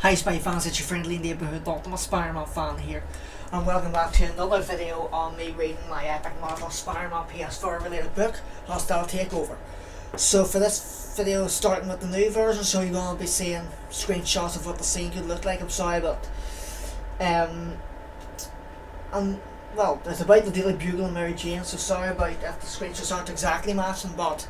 Hi Spy fans, it's your friendly neighbourhood Ultimate Spider-Man fan here, and welcome back to another video on me reading my epic Marvel Spider-Man PS4 related book, Hostile Takeover. So for this video, starting with the new version, so you're going to be seeing screenshots of what the scene could look like. I'm sorry, but well, it's about the Daily Bugle and Mary Jane, so sorry about if the screenshots aren't exactly matching, but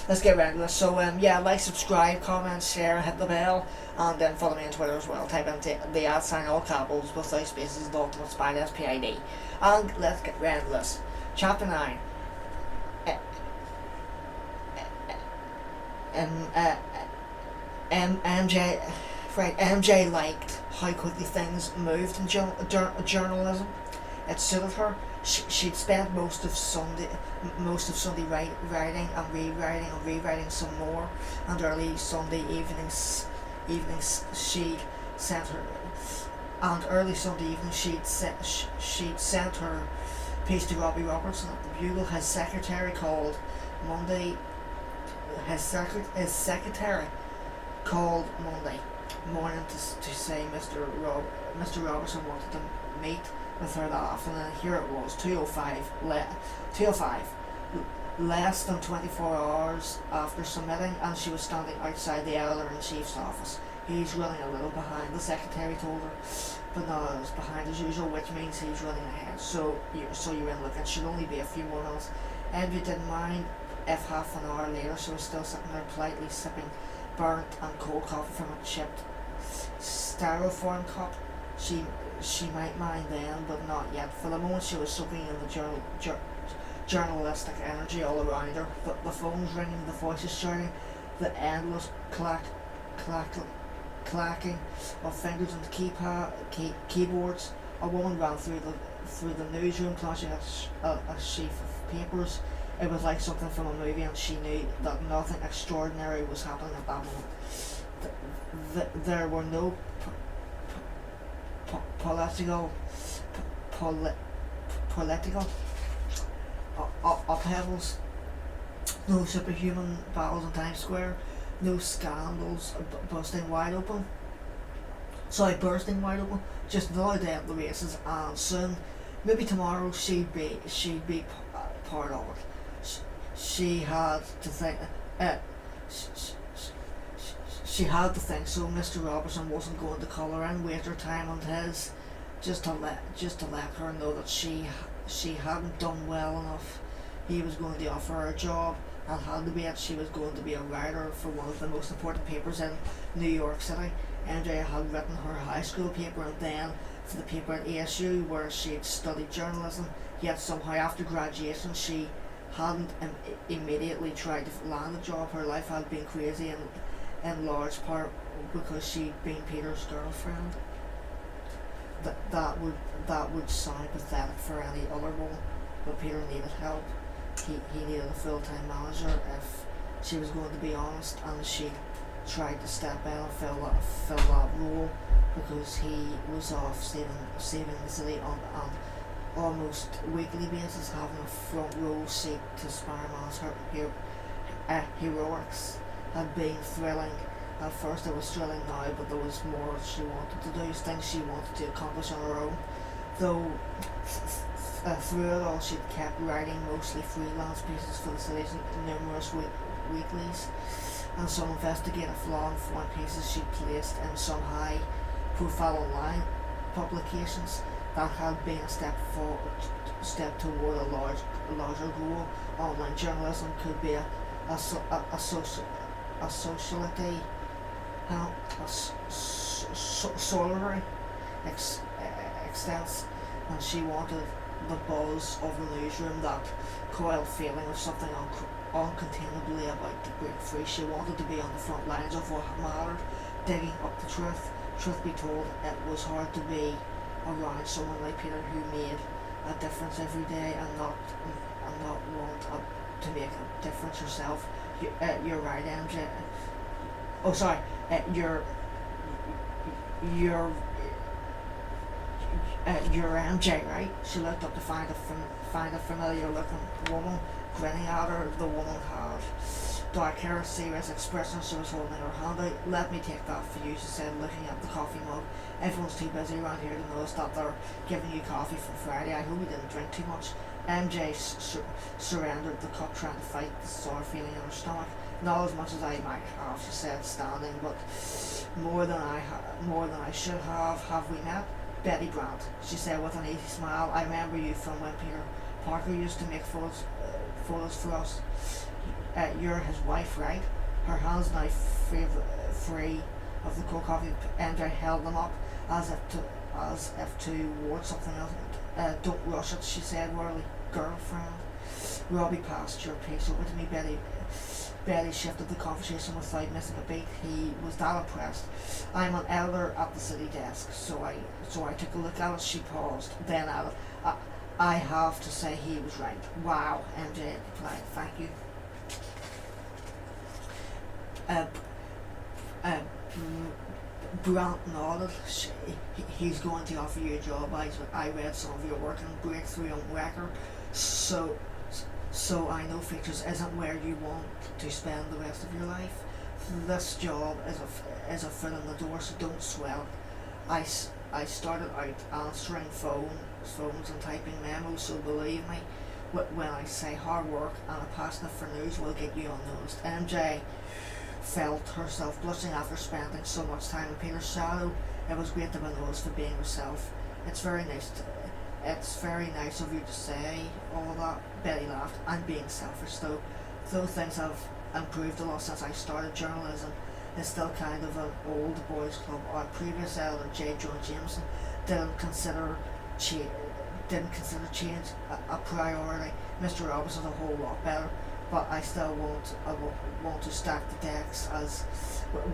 let's get right into this. So yeah, like, subscribe, comment, share, hit the bell, and then follow me on Twitter as well. Type in the @ all capitals without spaces, the Ultimate Spider SPID. And let's get right into this. Chapter 9. MJ liked how quickly things moved in journalism. It suited her. She'd spent most of Sunday writing and rewriting some more, and early Sunday evenings she'd sent her piece to Robbie Robertson at the Bugle. His secretary called Monday morning to say Mr. Robertson wanted to meet with her that afternoon. Here it was, 2:05, less than 24 hours after submitting, and she was standing outside the editor-in-chief's office. He's running a little behind, the secretary told her, but not as behind as usual, which means he's running ahead. So you're in luck. It should only be a few more minutes. Andrew didn't mind if half an hour later she was still sitting there politely sipping burnt and cold coffee from a chipped styrofoam cup. She might mind then, but not yet. For the moment she was soaking in the journalistic energy all around her. The phone's ringing, the voices shouting, the endless clacking of fingers on the keyboards. A woman ran through the newsroom clutching a sheaf of papers. It was like something from a movie, and she knew that nothing extraordinary was happening at that moment. There were no political upheavals, no superhuman battles in Times Square, no scandals bursting wide open, just another day at the races, and soon, maybe tomorrow, she'd be part of it. She had to think. She had to think. So Mr. Robertson wasn't going to call her in, waste her time on his, just to let her know that she hadn't done well enough. He was going to offer her a job, and had to be it. She was going to be a writer for one of the most important papers in New York City. MJ had written her high school paper, and then for the paper at ASU where she had studied journalism. Yet somehow after graduation she hadn't immediately tried to land a job. Her life had been crazy, in large part because she'd been Peter's girlfriend. That would sound pathetic for any other woman, but Peter needed help. He needed a full-time manager if she was going to be honest, and she tried to step in and fill that role because he was off saving the city on almost weekly basis, having a front row seat to Spider-Man's heroics. Had been thrilling. At first it was thrilling now, but there was more she wanted to do, things she wanted to accomplish on her own. Though through it all she'd kept writing mostly freelance pieces for the city's numerous weeklies, and some investigative long-form pieces she'd placed in some high-profile online publications. That had been a step toward a larger goal. Online journalism could be a sociality, solitary extent, and she wanted the buzz of the newsroom, that coiled feeling of something uncontainably about to break free. She wanted to be on the front lines of what mattered, digging up the truth. Truth be told, it was hard to be around someone like Peter who made a difference every day and not want to make a difference yourself. You're right, MJ. Oh, sorry. You're MJ, right? She looked up to find a familiar-looking woman grinning at her. The woman had dark hair, serious expression. She was holding her hand out. Let me take that for you, she said, looking at the coffee mug. Everyone's too busy around here to notice that they're giving you coffee from Friday. I hope you didn't drink too much. MJ surrendered the cup, trying to fight the sore feeling in her stomach. Not as much as I might have, she said, standing, but more than I should have. Have we met? Betty Brandt, she said with an easy smile. I remember you from when Peter Parker used to make photos for us. You're his wife, right? Her hands now free of the cold coffee. MJ held them up as if towards something else. Don't rush it, she said wearily. Girlfriend. Robbie passed your piece over to me, Betty. Betty shifted the conversation without missing a beat. He was that impressed. I'm an elder at the city desk, so I took a look at it. She paused, then added, I have to say he was right. Wow, MJ replied. Thank you. Brant nodded. He's going to offer you a job. I read some of your work in Breakthrough on Record, so I know features isn't where you want to spend the rest of your life. This job is a foot in the door, so don't swell. I started out answering phones and typing memos, so believe me when I say hard work and a passion for news will get you unnoticed. MJ felt herself blushing after spending so much time in Peter's shadow. It was great to be noticed for being herself. It's very nice of you to say all that. Betty laughed. I'm being selfish though. Though things have improved a lot since I started journalism, it's still kind of an old boys club. Our previous editor, J. John Jameson, didn't consider change a priority. Mr. Robertson's a whole lot better, but I still want to stack the decks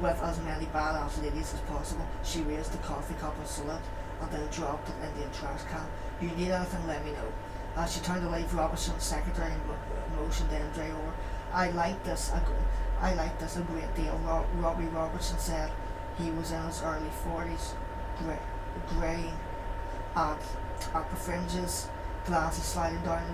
with as many badass ladies as possible. She raised the coffee cup in salute and then dropped it in the trash can. You need anything, let me know. As she turned to leave, Robertson's secretary motioned MJ over. I like this a great deal, Robbie Robertson said. He was in his early 40s, greying at the fringes, glasses sliding down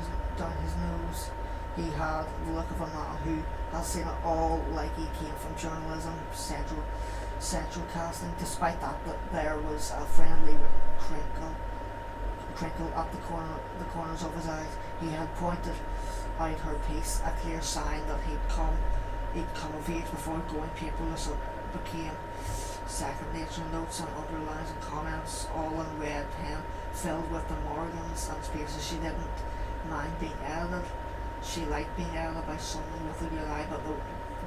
his nose. He had the look of a man who has seen it all, like he came from journalism, central casting. Despite that, there was a friendly crinkle at the corners of his eyes. He had pointed out her piece, a clear sign that he'd come of age before going paperless. It became second nature. Notes and underlines and comments, all in red pen, filled with the Morgans and spaces she didn't mind being edited. She liked being edited by someone with a real eye,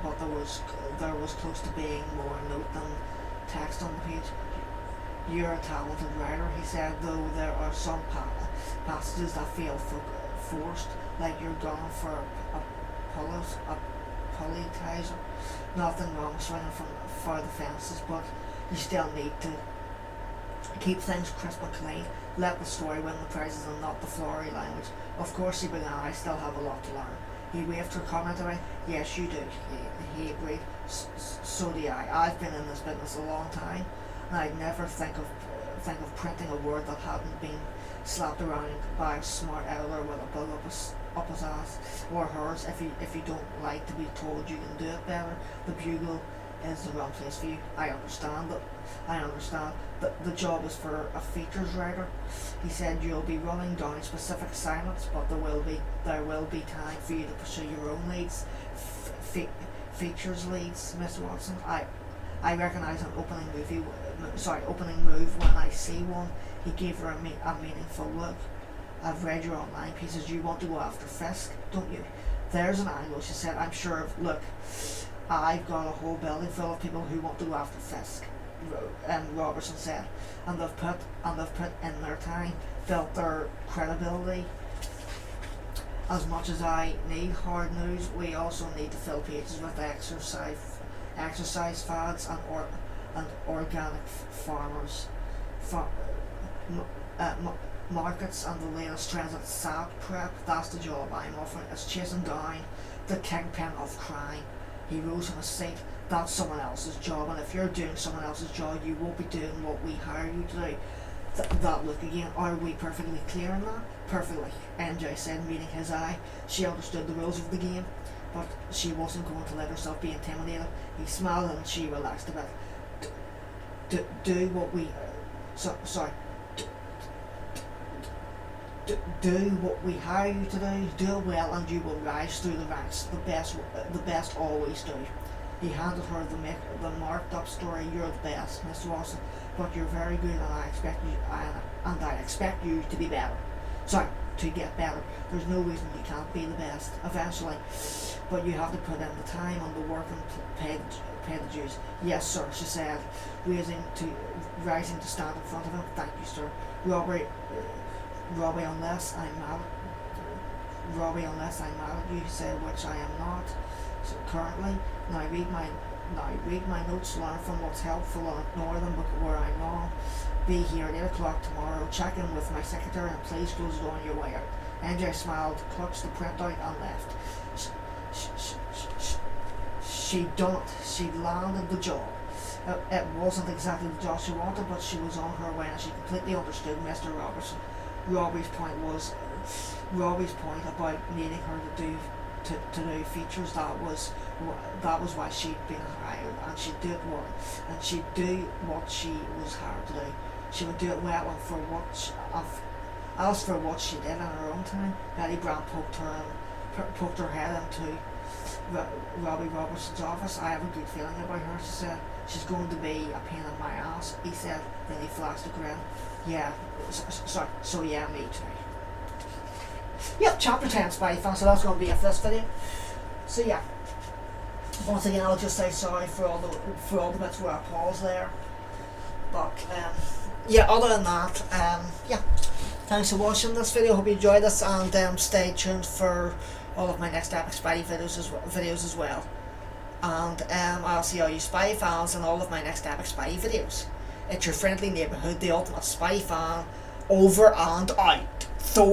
but there was close to being more note than text on the page. You're a talented writer, he said, though there are some passages that feel forced, like you're going for a politizer. Nothing wrong swinging for the fences, but you still need to keep things crisp and clean. Let the story win the prizes and not the flowery language. Of course, he began, I still have a lot to learn. He waved her comment away. Yes, you do, he agreed. So do I. I've been in this business a long time, and I'd never think of printing a word that hadn't been slapped around by a smart editor with a bug up his ass, or hers. If you don't like to be told you can do it better, the Bugle is the wrong place for you. I understand. The job is for a features writer. He said you'll be running down specific assignments, but there will be time for you to pursue your own leads. Features leads, Mr. Watson. I recognise an opening move when I see one. He gave her a meaningful look. I've read your online pieces. You want to go after Fisk, don't you? There's an angle, she said. I'm sure of. Look, I've got a whole building full of people who want to go after Fisk, Robertson said, and they've put in their time, built their credibility. As much as I need hard news, we also need to fill pages with exercise fads and organic farmers, markets and the latest trends at SAP prep. That's the job I'm offering. It's chasing down the kingpin of crime. He rose from his seat. That's someone else's job, and if you're doing someone else's job, you won't be doing what we hire you to do. That look again. Are we perfectly clear on that? Perfectly, MJ said, meeting his eye. She understood the rules of the game. but she wasn't going to let herself be intimidated. He smiled and she relaxed a bit. Do what we do what we hire you to do it well, and you will rise through the ranks. The best always do. He handed her the marked up story. You're the best, Mr. Watson, but you're very good, and I expect you to be better. Sorry, to get better. There's no reason you can't be the best eventually, but you have to put in the time and the work and pay the dues. Yes, sir, she said, rising to stand in front of him. Thank you, sir. Robbie, unless I'm mad at you, he said, which I am not. So currently, now read my notes, learn from what's helpful and ignore them where I'm wrong. Be here at 8 o'clock tomorrow. Check in with my secretary and please close the door on your way out. NJ smiled, clutched the printout and left. She'd done it. She'd landed the job. It wasn't exactly the job she wanted, but she was on her way and she completely understood Mr. Robertson. Robbie's point about needing her to do features. That was why she'd been hired, and she'd do what she was hired to do. She would do it well, and as for what she did in her own time, Betty Brown poked her head into Robbie Robertson's office. I have a good feeling about her, she said. She's going to be a pain in my ass, he said. Then he flashed a grin. Yeah, so yeah, me too. Yep, chapter 10, Spy fans, so that's going to be it for this video. So yeah, once again, I'll just say sorry for all the bits where I paused there. But yeah, other than that, yeah, thanks for watching this video. Hope you enjoyed this, and stay tuned for all of my next Epic Spidey videos as well. And I'll see all you Spy fans in all of my next Epic Spidey videos. It's your friendly neighbourhood, the ultimate Spy fan, over and out. So